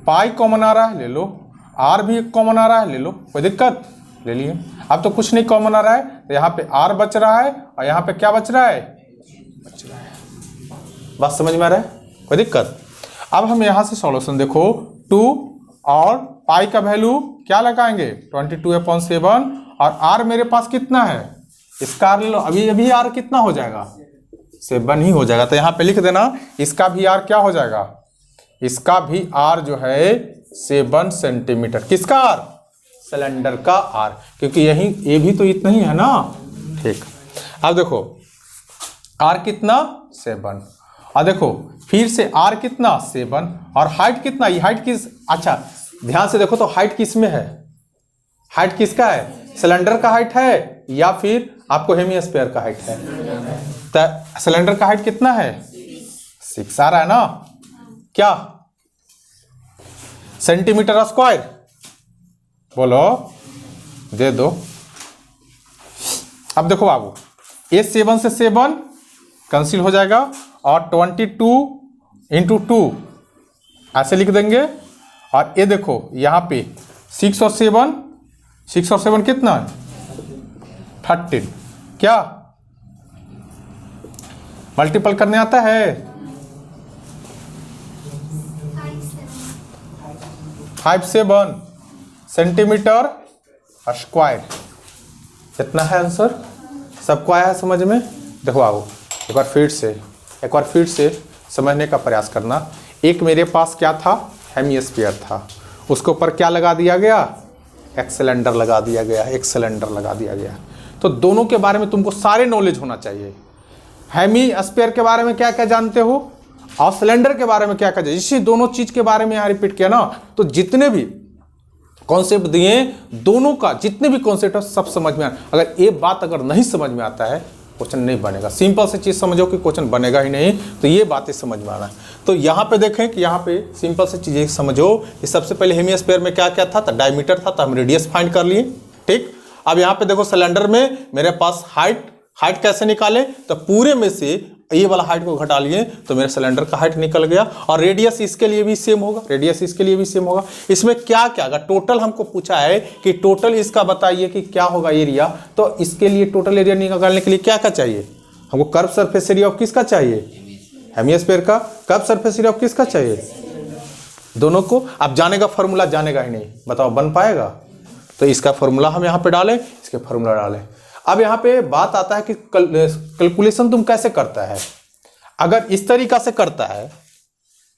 पाई कॉमन आ रहा है, ले लो। आर भी कॉमन आ रहा है, ले लो, कोई दिक्कत? ले लिए। अब तो कुछ नहीं कॉमन आ रहा है, तो यहाँ पे आर बच रहा है और यहाँ पे क्या बच रहा है? बच रहा है। बात समझ में आ रहा है? कोई दिक्कत? अब हम यहाँ से सॉल्यूशन देखो, 2 और पाई का वैल्यू क्या लगाएंगे? 22/7 और आर मेरे पास कितना है? इसका आर ले लो, अभी आर कितना हो जाएगा? 7 ही हो जाएगा। तो यहाँ पे लिख देना, इसका भी आर क्या हो जाएगा? इसका भी आर जो है 7 सेंटीमीटर। किसका आर? सिलेंडर का आर, क्योंकि यही ये भी तो इतना ही है ना। ठीक। अब देखो आर कितना? 7। और देखो फिर से आर कितना? 7। और हाइट कितना? ये हाइट किस? अच्छा ध्यान से देखो तो हाइट किस में है, हाइट किसका है, सिलेंडर का हाइट है या फिर आपको हेमिस्फीयर का हाइट है। तो सिलेंडर का हाइट कितना है 6 आ रहा है ना, क्या सेंटीमीटर स्क्वायर, बोलो दे दो। अब देखो बाबू ये 7 से 7 कैंसिल हो जाएगा और 22 इंटू 2 ऐसे लिख देंगे। और ये देखो यहाँ पे 6 और 7 कितना है 13, क्या मल्टीपल करने आता है 57 सेंटीमीटर स्क्वायर, कितना है आंसर, सबको आया है समझ में। देखो आओ एक बार फिर से समझने का प्रयास करना। एक मेरे पास क्या था, हेमिस्फीयर था, उसके ऊपर क्या लगा दिया गया, एक सिलेंडर लगा दिया गया, तो दोनों के बारे में तुमको सारे नॉलेज होना चाहिए। हेमिस्फीयर के बारे में क्या क्या जानते हो और सिलेंडर के बारे में क्या क्या, इसी दोनों चीज के बारे में यहाँ रिपीट किया ना, तो जितने भी कॉन्सेप्ट दिए दोनों का जितने भी कॉन्सेप्ट है सब समझ में अगर ये बात अगर नहीं समझ में आता है क्वेश्चन नहीं बनेगा। सिंपल से चीज समझो कि क्वेश्चन बनेगा ही नहीं, तो ये बातें समझ में आना है। तो यहाँ पे देखें कि यहाँ पे सिंपल से चीजें समझो कि सबसे पहले हेमिस्फीयर में क्या क्या था, तो डायमीटर था, तो हम रेडियस फाइंड कर लिए, ठीक। अब यहाँ पे देखो सिलेंडर में मेरे पास हाइट कैसे निकाले, तो पूरे में से ये वाला हाइट को घटा लिए तो मेरे सिलेंडर का हाइट निकल गया। और रेडियस इसके लिए भी सेम होगा, इसमें क्या क्या अगर टोटल हमको पूछा है कि टोटल इसका बताइए कि क्या होगा एरिया, तो इसके लिए टोटल एरिया निकालने के लिए क्या क्या चाहिए हमको, कर्व सरफेस एरिया ऑफ किसका चाहिए, हेमिस्फीयर का। कर्व सरफेस एरिया ऑफ किसका चाहिए, दोनों को। अब जानेगा फॉर्मूला, जानेगा ही नहीं, बताओ बन पाएगा। तो इसका फॉर्मूला हम यहाँ पे डालें, इसके फॉर्मूला डालें। अब यहाँ पे बात आता है कि कैलकुलेशन तुम कैसे करता है। अगर इस तरीका से करता है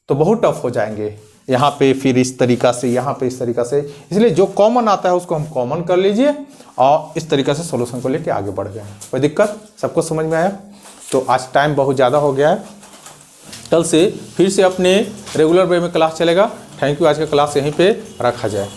तो बहुत टफ हो जाएंगे, यहाँ पे फिर इस तरीका से, यहाँ पे इस तरीका से, इसलिए जो कॉमन आता है उसको हम कॉमन कर लीजिए और इस तरीका से सॉल्यूशन को लेके आगे बढ़ गए। कोई दिक्कत, सबको समझ में आया। तो आज टाइम बहुत ज़्यादा हो गया है, कल से फिर से अपने रेगुलर वे में क्लास चलेगा। थैंक यू, आज का क्लास यहीं पे रखा जाए।